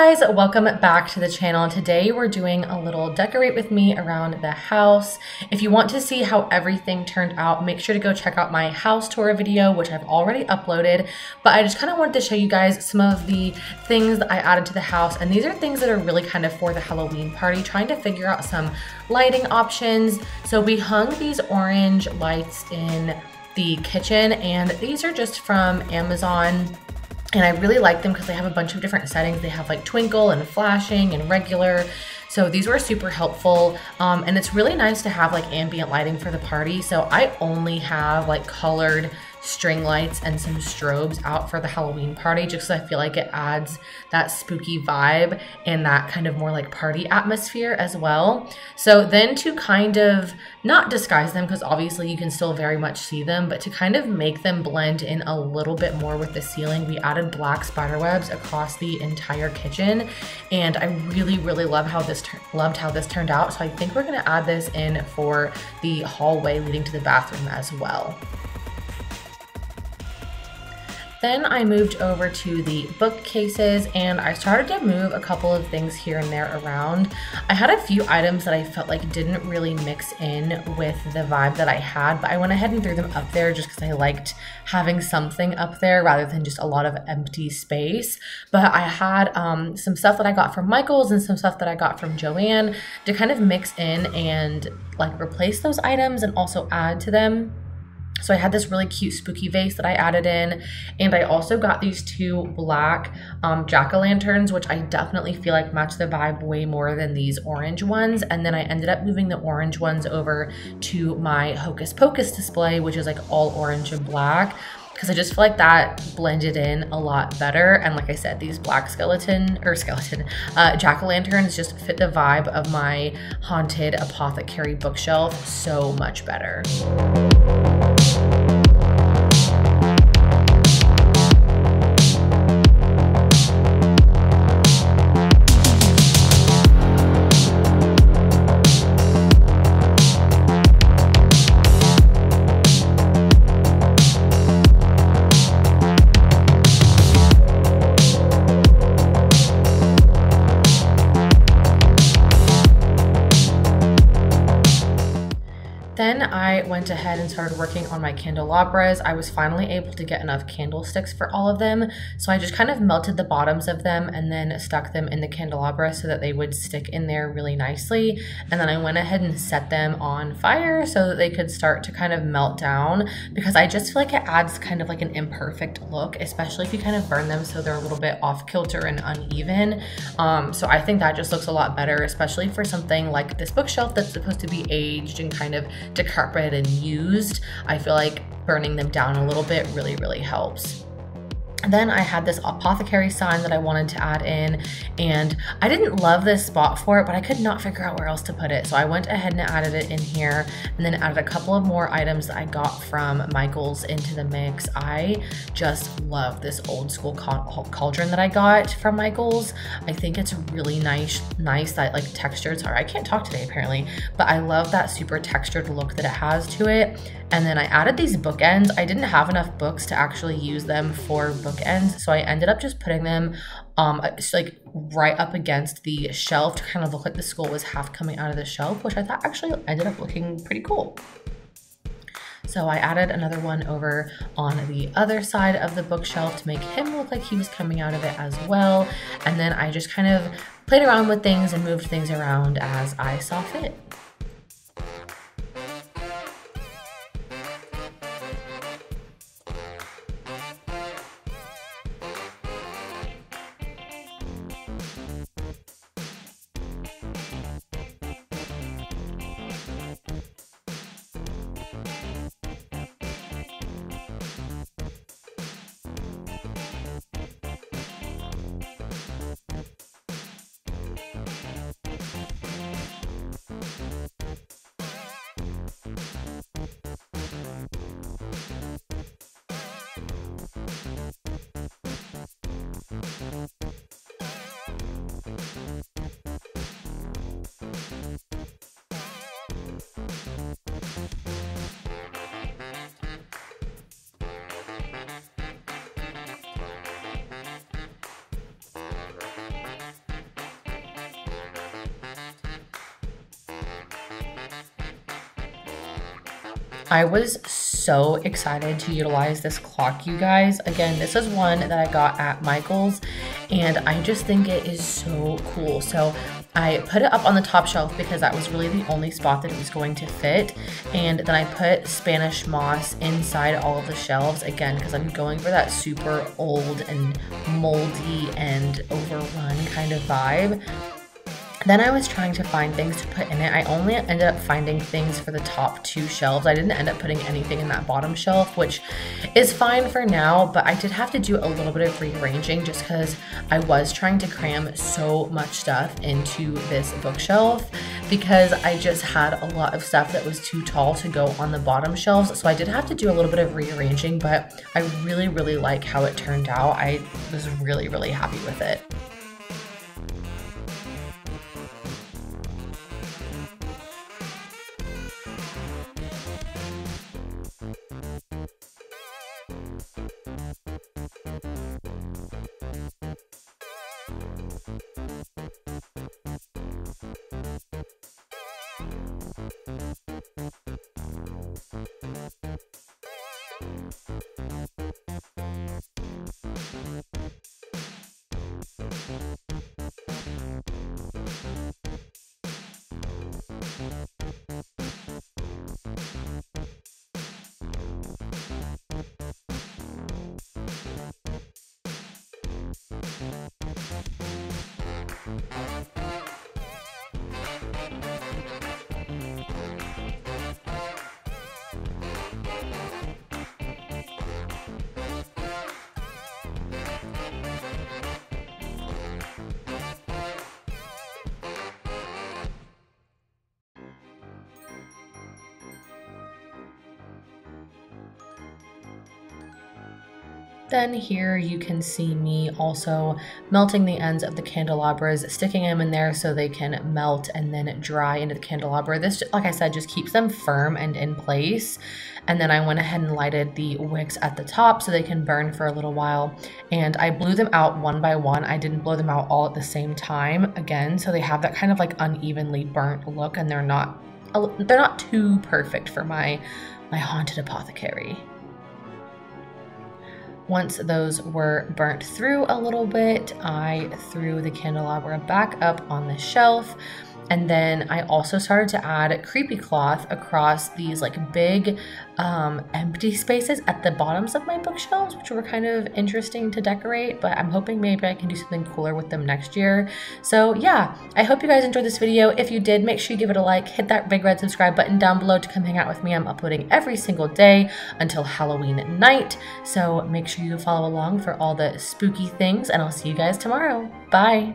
guys, welcome back to the channel. Today we're doing a little decorate with me around the house. If you want to see how everything turned out, make sure to go check out my house tour video, which I've already uploaded, but I just kind of wanted to show you guys some of the things that I added to the house, and these are things that are really kind of for the Halloween party, trying to figure out some lighting options. So we hung these orange lights in the kitchen, and these are just from Amazon. And I really like them because they have a bunch of different settings. They have like twinkle and flashing and regular. So these were super helpful. And it's really nice to have like ambient lighting for the party. So I only have like colored string lights and some strobes out for the Halloween party, just because I feel like it adds that spooky vibe and that kind of more like party atmosphere as well. So then to kind of not disguise them, because obviously you can still very much see them, but to kind of make them blend in a little bit more with the ceiling, we added black spider webs across the entire kitchen. And I really loved how this turned out. So I think we're gonna add this in for the hallway leading to the bathroom as well. Then I moved over to the bookcases and I started to move a couple of things here and there around. I had a few items that I felt like didn't really mix in with the vibe that I had, but I went ahead and threw them up there just because I liked having something up there rather than just a lot of empty space. But I had some stuff that I got from Michael's and some stuff that I got from Joanne to kind of mix in and like replace those items and also add to them. So I had this really cute spooky vase that I added in, and I also got these two black jack-o'-lanterns, which I definitely feel like match the vibe way more than these orange ones. And then I ended up moving the orange ones over to my Hocus Pocus display, which is like all orange and black, because I just feel like that blended in a lot better. And like I said, these black jack-o'-lanterns just fit the vibe of my haunted apothecary bookshelf so much better. Then I went ahead and started working on my candelabras. I was finally able to get enough candlesticks for all of them. So I just kind of melted the bottoms of them and then stuck them in the candelabra so that they would stick in there really nicely. And then I went ahead and set them on fire so that they could start to kind of melt down, because I just feel like it adds kind of like an imperfect look, especially if you kind of burn them so they're a little bit off kilter and uneven. So I think that just looks a lot better, especially for something like this bookshelf that's supposed to be aged and kind of decrepit and used. I feel like burning them down a little bit really helps. And then I had this apothecary sign that I wanted to add in, and I didn't love this spot for it, but I could not figure out where else to put it. So I went ahead and added it in here, and then added a couple of more items that I got from Michael's into the mix. I just love this old school cauldron that I got from Michael's. I think it's really nice that like textured, sorry, I can't talk today apparently, but I love that super textured look that it has to it. And then I added these bookends. I didn't have enough books to actually use them for bookends, so I ended up just putting them like right up against the shelf to kind of look like the skull was half coming out of the shelf, which I thought actually ended up looking pretty cool. So I added another one over on the other side of the bookshelf to make him look like he was coming out of it as well. And then I just kind of played around with things and moved things around as I saw fit. I was so excited to utilize this clock, you guys. Again, this is one that I got at Michael's, and I just think it is so cool. So I put it up on the top shelf because that was really the only spot that it was going to fit. And then I put Spanish moss inside all of the shelves, again, because I'm going for that super old and moldy and overrun kind of vibe. Then I was trying to find things to put in it. I only ended up finding things for the top 2 shelves. I didn't end up putting anything in that bottom shelf, which is fine for now, but I did have to do a little bit of rearranging just because I was trying to cram so much stuff into this bookshelf because I just had a lot of stuff that was too tall to go on the bottom shelves. So I did have to do a little bit of rearranging, but I really, really like how it turned out. I was really, really happy with it. Then here you can see me also melting the ends of the candelabras, sticking them in there so they can melt and then dry into the candelabra. This, like I said, just keeps them firm and in place. And then I went ahead and lighted the wicks at the top so they can burn for a little while. And I blew them out one by one. I didn't blow them out all at the same time, again, so they have that kind of like unevenly burnt look, and they're not too perfect for my haunted apothecary. Once those were burnt through a little bit, I threw the candelabra back up on the shelf. And then I also started to add creepy cloth across these like big empty spaces at the bottoms of my bookshelves, which were kind of interesting to decorate, but I'm hoping maybe I can do something cooler with them next year. So yeah, I hope you guys enjoyed this video. If you did, make sure you give it a like, hit that big red subscribe button down below to come hang out with me. I'm uploading every single day until Halloween night. So make sure you follow along for all the spooky things, and I'll see you guys tomorrow. Bye.